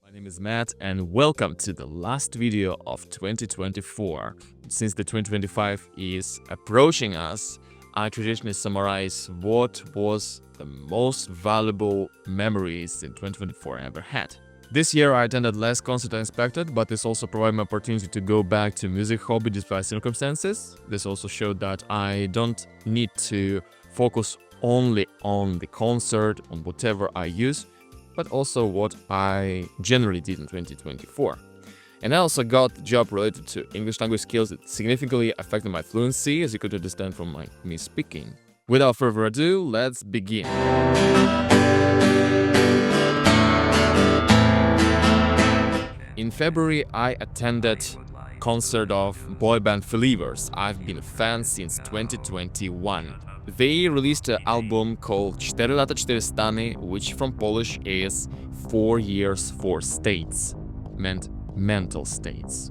My name is Matt and welcome to the last video of 2024. Since the 2025 is approaching us, I traditionally summarize what was the most valuable memories in 2024 I ever had. This year I attended less concerts than expected, but this also provided me an opportunity to go back to music hobby despite circumstances. This also showed that I don't need to focus only on the concert, on whatever I use, but also what I generally did in 2024. And I also got a job related to English language skills that significantly affected my fluency, as you could understand from me speaking. Without further ado, let's begin. In February, I attended concert of boy band Believers. I've been a fan since 2021. They released an album called 4 lata 4 stany, which from Polish is 4 years 4 states, meant mental states.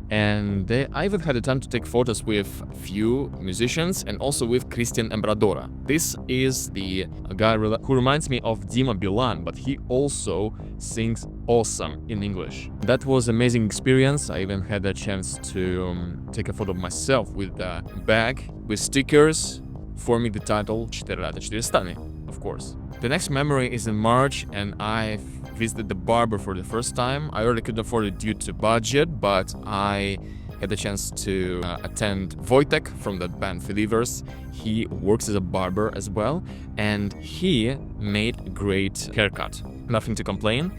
And I even had the time to take photos with a few musicians and also with Christian Embradora. This is the guy who reminds me of Dima Bilan, but he also sings awesome in English. That was an amazing experience. I even had a chance to take a photo of myself with a bag with stickers forming the title 4 lata 4 stany, of course. The next memory is in March and I visited the barber for the first time. I already couldn't afford it due to budget, but I had the chance to attend Wojtek from that band Believers. He works as a barber as well, and he made a great haircut. Nothing to complain.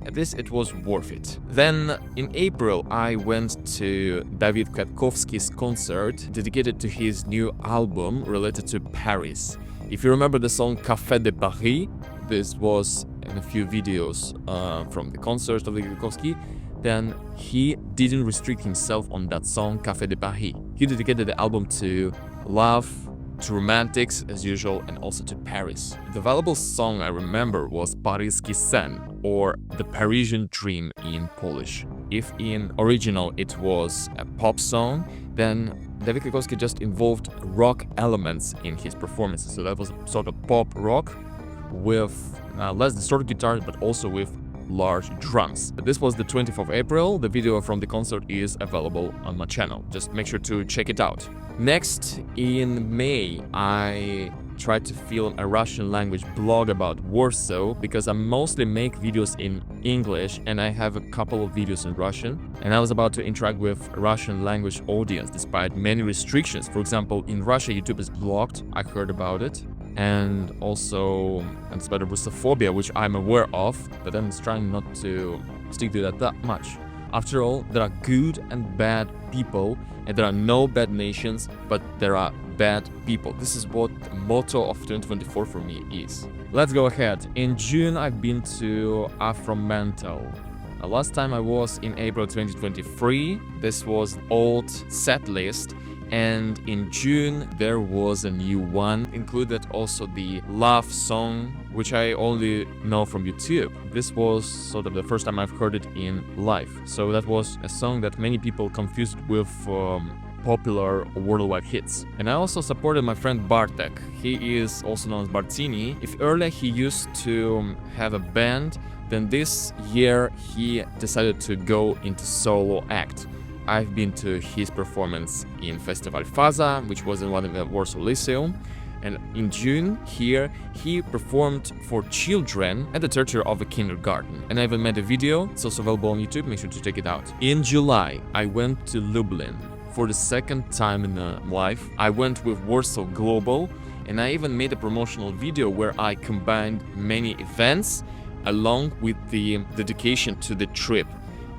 At least it was worth it. Then in April I went to Dawid Kwiatkowski's concert dedicated to his new album related to Paris. If you remember the song Café de Paris, this was in a few videos from the concert of Kwiatkowski, then he didn't restrict himself on that song Café de Paris. He dedicated the album to love, to romantics as usual, and also to Paris. The valuable song I remember was Paryski Sen, or The Parisian Dream in Polish. If in original it was a pop song, then Dawid Kwiatkowski just involved rock elements in his performances. So that was a sort of pop rock with less distorted guitar, but also with large drums. This was the 20th of April. The video from the concert is available on my channel. Just make sure to check it out. Next, in May, I tried to film a Russian language blog about Warsaw because I mostly make videos in English and I have a couple of videos in Russian, and I was about to interact with a Russian language audience despite many restrictions. For example, in Russia YouTube is blocked, I heard about it, and also despite the Russophobia, which I'm aware of, but I'm just trying not to stick to that much. After all, there are good and bad people, and there are no bad nations, but there are bad people. This is what the motto of 2024 for me is. Let's go ahead. In June, I've been to Afromental. Last time I was in April 2023. This was old set list. And in June there was a new one, included also the love song, which I only know from YouTube. This was sort of the first time I've heard it in live. So that was a song that many people confused with popular worldwide hits. And I also supported my friend Bartek. He is also known as Bartini. If earlier he used to have a band, then this year he decided to go into solo act. I've been to his performance in Festival Faza, which was in one of the Warsaw Lyceum, and in June here he performed for children at the territory of a kindergarten. And I even made a video, it's also available on YouTube, make sure to check it out. In July I went to Lublin for the second time in life. I went with Warsaw Global, and I even made a promotional video where I combined many events along with the dedication to the trip.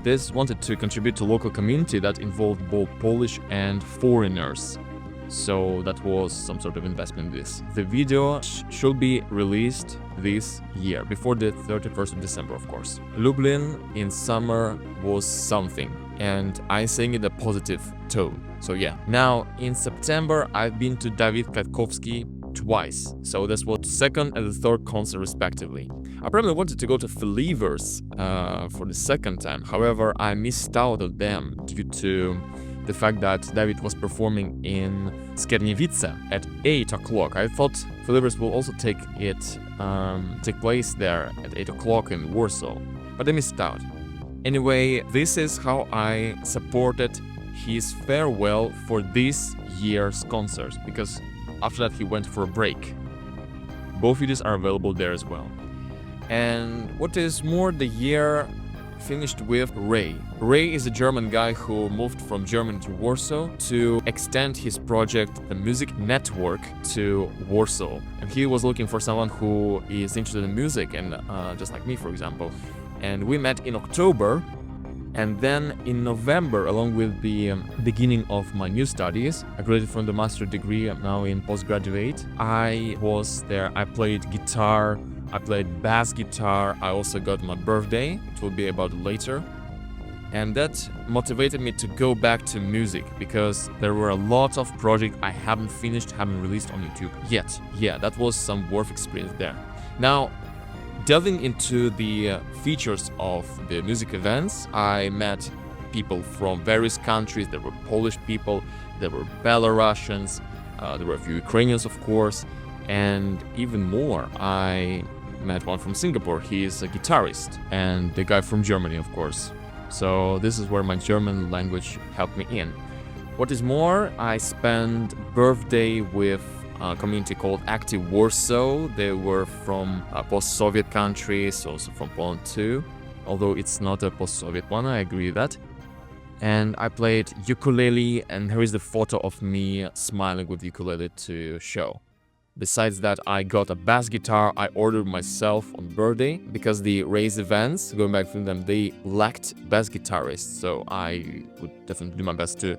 This wanted to contribute to local community that involved both Polish and foreigners. So that was some sort of investment in this. The video should be released this year, before the 31st of December, of course. Lublin in summer was something, and I sang in a positive tone. So yeah. Now, in September, I've been to Dawid Kwiatkowski twice. So this was the second and the third concert respectively. I probably wanted to go to Believers for the second time. However, I missed out on them due to the fact that Dawid was performing in Skierniewice at 8 o'clock. I thought Believers will also take place there at 8 o'clock in Warsaw, but I missed out. Anyway, this is how I supported his farewell for this year's concerts, because after that he went for a break. Both videos are available there as well. And what is more, the year finished with Ray. Ray is a German guy who moved from Germany to Warsaw to extend his project, the Music Network, to Warsaw. And he was looking for someone who is interested in music, and just like me, for example. And we met in October, and then in November, along with the beginning of my new studies, I graduated from the master's degree. I'm now in postgraduate. I was there. I played guitar. I played bass guitar. I also got my birthday. It will be about later. And that motivated me to go back to music, because there were a lot of projects I haven't finished, haven't released on YouTube yet. Yeah, that was some worth experience there. Now, delving into the features of the music events, I met people from various countries. There were Polish people, there were Belarusians, there were a few Ukrainians, of course, and even more. I met one from Singapore. He is a guitarist, and the guy from Germany, of course. So this is where my German language helped me in. What is more, I spent birthday with a community called Active Warsaw. They were from post-Soviet countries, also from Poland too, although it's not a post-Soviet one, I agree with that. And I played ukulele, and here is the photo of me smiling with ukulele to show. Besides that, I got a bass guitar I ordered myself on birthday, because the Raise events, going back from them, they lacked bass guitarists, so I would definitely do my best to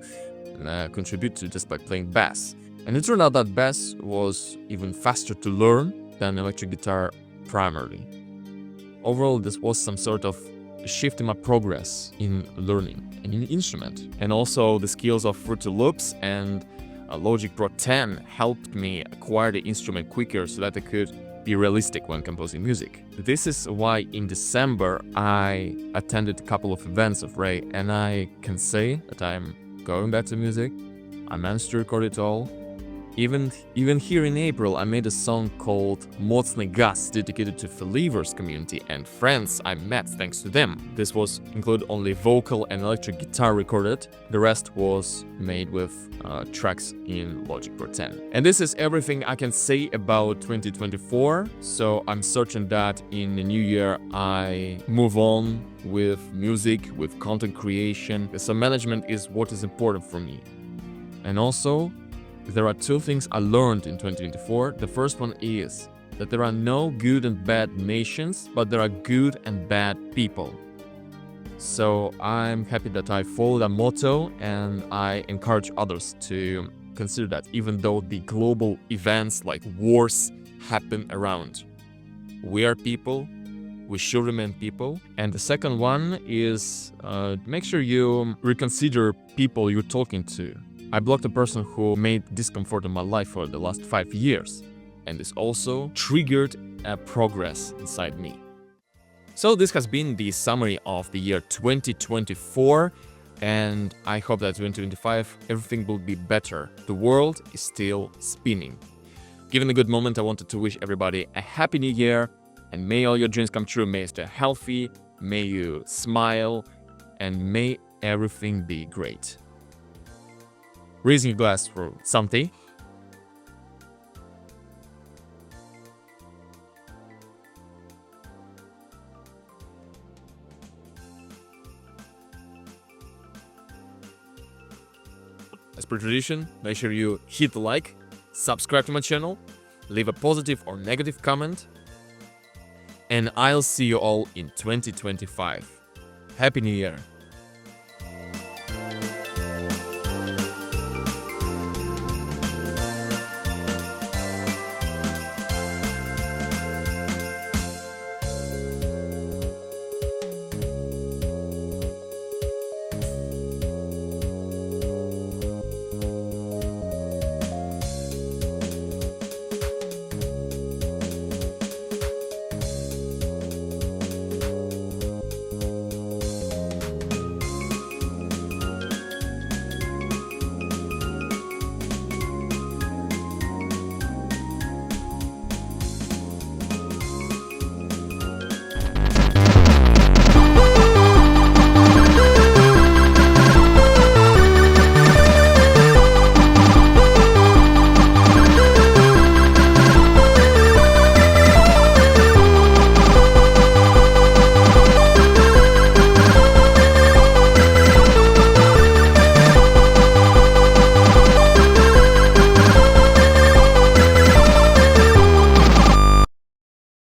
contribute to just by playing bass. And it turned out that bass was even faster to learn than electric guitar primarily. Overall, this was some sort of shift in my progress in learning an instrument. And also the skills of Fruity Loops and Logic Pro 10 helped me acquire the instrument quicker so that I could be realistic when composing music. This is why in December I attended a couple of events of Ray, and I can say that I'm going back to music. I managed to record it all. Even here in April, I made a song called Mocny Gaz, dedicated to Believers community and friends I met thanks to them. This was include only vocal and electric guitar recorded. The rest was made with tracks in Logic Pro 10. And this is everything I can say about 2024. So I'm certain that in the new year I move on with music, with content creation. So management is what is important for me. And also, there are two things I learned in 2024. The first one is that there are no good and bad nations, but there are good and bad people. So I'm happy that I follow that motto, and I encourage others to consider that, even though the global events like wars happen around. We are people, we should remain people. And the second one is make sure you reconsider people you're talking to. I blocked a person who made discomfort in my life for the last 5 years, and this also triggered a progress inside me. So this has been the summary of the year 2024, and I hope that 2025 everything will be better. The world is still spinning. Given the good moment, I wanted to wish everybody a happy new year, and may all your dreams come true. May you stay healthy, may you smile, and may everything be great. Raising a glass for something. As per tradition, make sure you hit the like, subscribe to my channel, leave a positive or negative comment, and I'll see you all in 2025. Happy New Year!